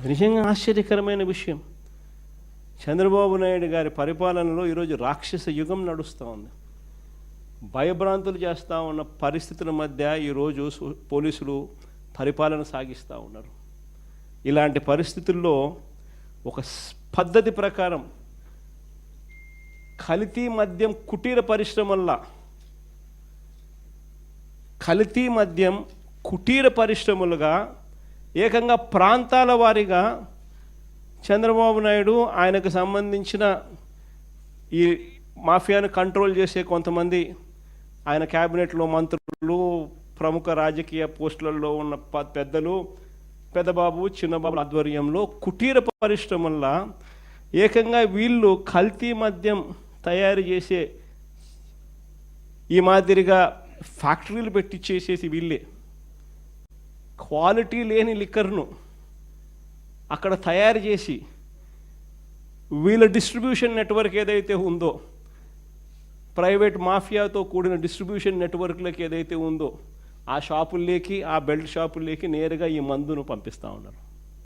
అది నిజంగా ఆశ్చర్యకరమైన విషయం. చంద్రబాబు నాయుడు గారి పరిపాలనలో ఈరోజు రాక్షస యుగం నడుస్తూ ఉంది. భయభ్రాంతులు చేస్తూ ఉన్న పరిస్థితుల మధ్య ఈరోజు పోలీసులు పరిపాలన సాగిస్తూ ఉన్నారు. ఇలాంటి పరిస్థితుల్లో ఒక పద్ధతి ప్రకారం కల్తీ మద్యం కుటీర పరిశ్రమలుగా ఏకంగా ప్రాంతాల వారీగా చంద్రబాబు నాయుడు ఆయనకు సంబంధించిన ఈ మాఫియాను కంట్రోల్ చేసే కొంతమంది ఆయన క్యాబినెట్లో మంత్రులు, ప్రముఖ రాజకీయ పోస్టులలో ఉన్న పెద్దలు, పెద్దబాబు చిన్నబాబు ఆధ్వర్యంలో కుటీర పరిశ్రమల్లో ఏకంగా వీళ్ళు కల్తీ మద్యం తయారు చేసే ఈ మాదిరిగా ఫ్యాక్టరీలు పెట్టి చేసేసి వీళ్ళే క్వాలిటీ లేని లిక్కర్ను అక్కడ తయారు చేసి వీళ్ళ డిస్ట్రిబ్యూషన్ నెట్వర్క్ ఏదైతే ఉందో, ప్రైవేట్ మాఫియాతో కూడిన డిస్ట్రిబ్యూషన్ నెట్వర్క్లకు ఏదైతే ఉందో ఆ షాపుల్లోకి, ఆ బెల్ట్ షాపుల్లోకి నేరుగా ఈ మందును పంపిస్తూ ఉన్నారు.